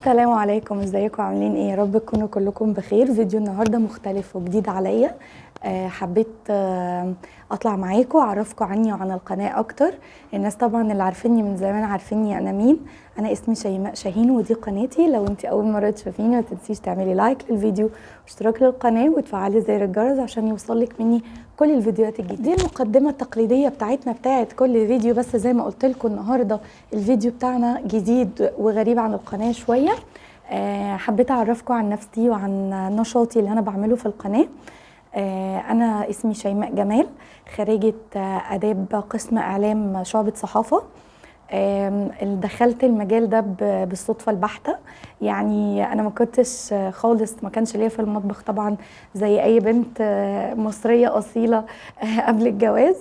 السلام عليكم، ازيكم؟ عاملين ايه؟ يا رب تكونوا كلكم بخير. فيديو النهارده مختلف وجديد عليا. حبيت اطلع معاكم اعرفكم عني وعن القناه اكتر. الناس طبعا اللي عارفيني من زمان عارفيني انا مين. انا اسمي شيماء شاهين ودي قناتي. لو انت اول مره تشوفيني ما تنسيش تعملي لايك للفيديو واشتراك للقناه وتفعلي زر الجرس عشان يوصلك مني كل الفيديوهات الجديده. دي المقدمه التقليديه بتاعتنا بتاعت كل فيديو، بس زي ما قلت لكم النهارده الفيديو بتاعنا جديد وغريب عن القناه شويه. حبيت اعرفكم عن نفسي وعن نشاطي اللي انا بعمله في القناه. انا اسمي شيماء جمال، خريجه اداب قسم اعلام شعبة صحافه. دخلت المجال ده بالصدفه البحته. يعني انا ما كنتش خالص، ما كانش ليا في المطبخ طبعا زي اي بنت مصريه اصيله قبل الجواز.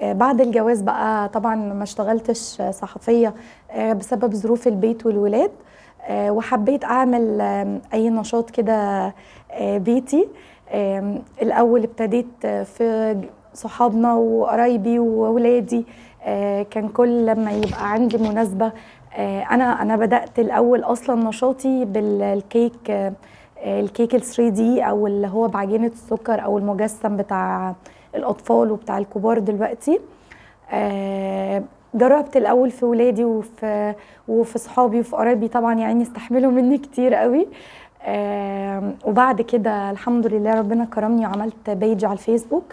بعد الجواز بقى طبعا ما اشتغلتش صحفيه بسبب ظروف البيت والولاد. وحبيت اعمل اي نشاط كده بيتي. الاول ابتديت في صحابنا وقرايبي وولادي. كان كل لما يبقى عندي مناسبه انا بدات الاول اصلا نشاطي بالكيك. الكيك ال 3 دي او اللي هو بعجينه السكر او المجسم بتاع الاطفال وبتاع الكبار دلوقتي. جربت الاول في ولادي وفي صحابي وفي قرايبي، طبعا يعني استحملوا مني كتير قوي. وبعد كده الحمد لله ربنا كرمني وعملت بيج على الفيسبوك.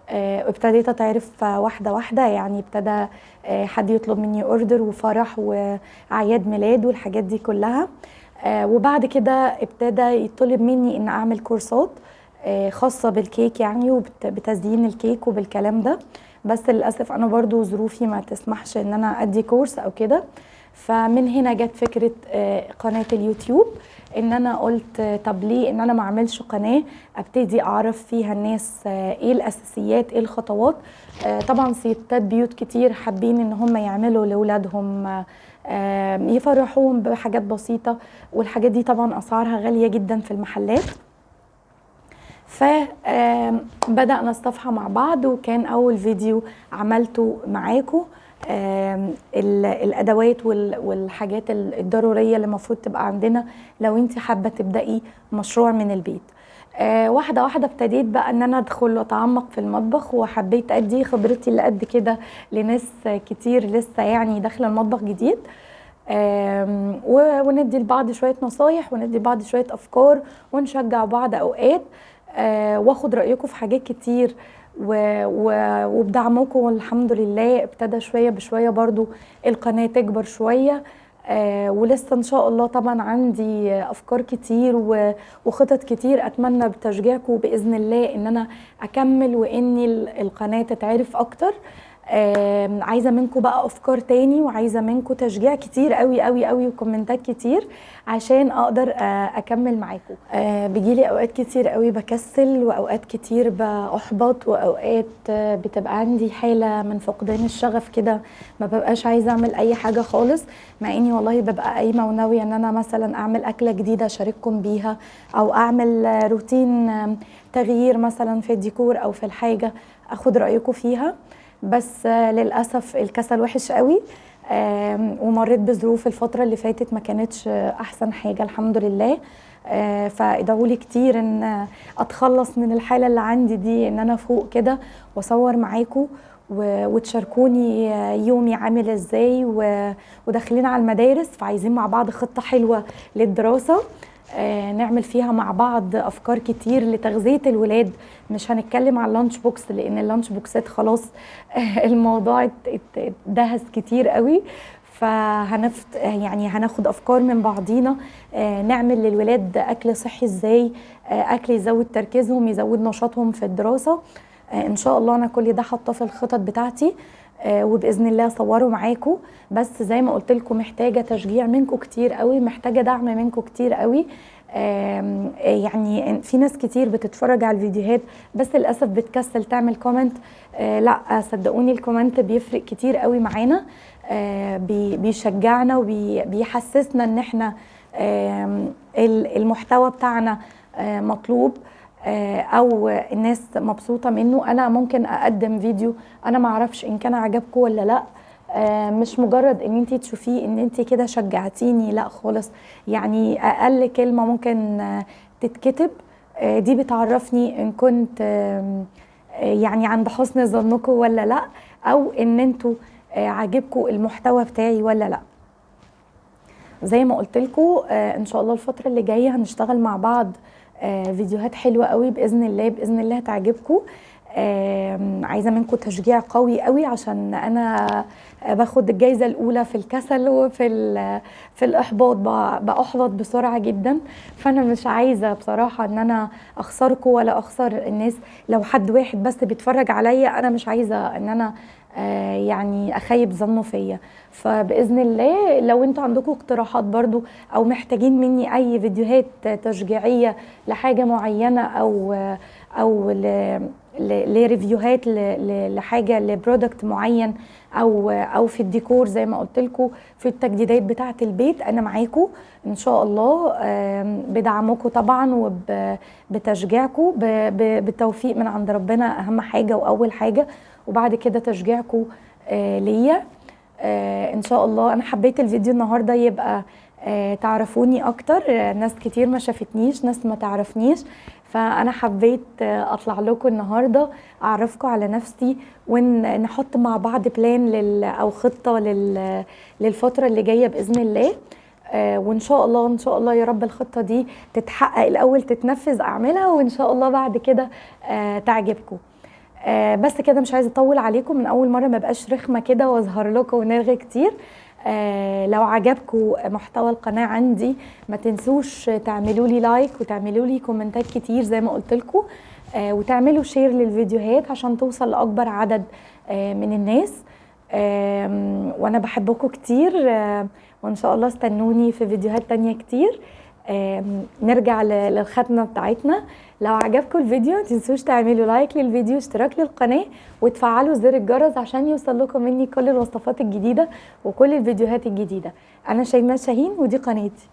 ابتديت اتعرف واحده واحده، يعني ابتدى حد يطلب مني اوردر وفرح واعياد ميلاد والحاجات دي كلها. وبعد كده ابتدى يطلب مني ان اعمل كورسات خاصه بالكيك يعني وبتزيين الكيك وبالكلام ده. بس للاسف انا برضو ظروفي ما تسمحش ان انا ادي كورس او كده. فمن هنا جت فكره قناه اليوتيوب، ان انا قلت طب ليه ان انا ما اعملش قناه ابتدي اعرف فيها الناس ايه الاساسيات، ايه الخطوات. طبعا ستات بيوت كتير حابين ان هم يعملوا لاولادهم، يفرحوهم بحاجات بسيطه، والحاجات دي طبعا اسعارها غاليه جدا في المحلات. فبدأنا الصفحة مع بعض، وكان أول فيديو عملته معاكم الأدوات والحاجات الضرورية اللي المفروض تبقى عندنا لو انت حابة تبدأي مشروع من البيت. واحدة واحدة ابتديت بقى ان انا ادخل واتعمق في المطبخ، وحبيت ادي خبرتي اللي قد كده لناس كتير لسه يعني داخلة المطبخ جديد. وندي لبعض شوية نصايح وندي لبعض شوية أفكار ونشجع بعض أوقات. واخد رأيكم في حاجات كتير وبدعمكم الحمد لله ابتدى شوية بشوية برضو القناة تكبر شوية. ولسه ان شاء الله طبعا عندي افكار كتير وخطط كتير، اتمنى بتشجيعكم باذن الله ان انا اكمل وان القناه تتعرف اكتر. عايزه منكم بقى افكار تاني، وعايزه منكم تشجيع كتير قوي قوي قوي وكومنتات كتير عشان اقدر اكمل معاكم. بيجيلي اوقات كتير قوي بكسل، واوقات كتير باحبط، واوقات بتبقى عندي حاله من فقدان الشغف كده، ما ببقاش عايزه اعمل اي حاجه خالص، مع اني والله ببقى قايمه وناويه ان انا مثلا اعمل اكله جديده اشارككم بيها، او اعمل روتين تغيير مثلا في الديكور او في الحاجه اخد رايكم فيها. بس للأسف الكسل وحش قوي. ومريت بظروف الفترة اللي فاتت ما كانتش أحسن حاجة الحمد لله. فادعوا لي كتير ان اتخلص من الحالة اللي عندي دي، ان انا فوق كده واصور معاكم وتشاركوني يومي عامل ازاي. وداخلين على المدارس فعايزين مع بعض خطة حلوة للدراسة نعمل فيها مع بعض افكار كتير لتغذيه الولاد. مش هنتكلم على اللانش بوكس لان اللانش بوكسات خلاص الموضوع اتدهس كتير قوي. يعني هناخد افكار من بعضينا، نعمل للولاد اكل صحي ازاي، اكل يزود تركيزهم يزود نشاطهم في الدراسه. ان شاء الله انا كل ده حاطاه في الخطط بتاعتي، وباذن الله اصوره معاكم. بس زي ما قلت لكم محتاجه تشجيع منكم كتير قوي، محتاجه دعم منكم كتير قوي. يعني في ناس كتير بتتفرج على الفيديوهات بس للاسف بتكسل تعمل كومنت. لا صدقوني الكومنت بيفرق كتير قوي معانا، بيشجعنا وبيحسسنا ان احنا المحتوى بتاعنا مطلوب، او الناس مبسوطه منه. انا ممكن اقدم فيديو انا ما اعرفش ان كان عجبكم ولا لا، مش مجرد ان انت تشوفيه ان انت كده شجعتيني، لا خالص. يعني اقل كلمه ممكن تتكتب دي بتعرفني ان كنت يعني عند حسن ظنكم ولا لا، او ان انتوا عاجبكم المحتوى بتاعي ولا لا. زي ما قلت لكم ان شاء الله الفتره اللي جايه هنشتغل مع بعض فيديوهات حلوه قوي باذن الله، باذن الله هتعجبكم. عايزه منكم تشجيع قوي قوي، عشان انا باخد الجايزه الاولى في الكسل وفي في الاحباط، باحبط بسرعه جدا. فانا مش عايزه بصراحه ان انا اخسركم ولا اخسر الناس. لو حد واحد بس بيتفرج عليا انا مش عايزه ان انا يعني اخيب ظنه فيا. فباذن الله لو انتوا عندكم اقتراحات برضو او محتاجين مني اي فيديوهات تشجيعيه لحاجه معينه او لريفيوهات لحاجه لبرودكت معين او في الديكور زي ما قلت لكم، في التجديدات بتاعه البيت، انا معاكم ان شاء الله بدعمكم طبعا وبتشجيعكم بالتوفيق من عند ربنا، اهم حاجه واول حاجه، وبعد كده تشجيعكم ليا ان شاء الله. انا حبيت الفيديو النهارده يبقى تعرفوني اكتر، ناس كتير ما شافتنيش، ناس ما تعرفنيش، فانا حبيت اطلع لكم النهارده اعرفكم على نفسي، ونحط مع بعض بلان او خطه للفتره اللي جايه باذن الله. وان شاء الله ان شاء الله يا رب الخطه دي تتحقق الاول، تتنفذ، اعملها، وان شاء الله بعد كده تعجبكم. بس كده مش عايزه اطول عليكم، من اول مره ما بقاش رخمه كده واظهر لكم ونرغي كتير. لو عجبكم محتوى القناه عندي ما تنسوش تعملوا لي لايك وتعملوا لي كومنتات كتير زي ما قلت لكم، وتعملوا شير للفيديوهات عشان توصل لاكبر عدد من الناس. وانا بحبكم كتير، وان شاء الله استنوني في فيديوهات تانية كتير. نرجع للختمه بتاعتنا. لو عجبكم الفيديو ما تنسوش تعملوا لايك للفيديو، اشتراك للقناه، وتفعلوا زر الجرس عشان يوصل لكم مني كل الوصفات الجديده وكل الفيديوهات الجديده. انا شيماء شاهين ودي قناتي.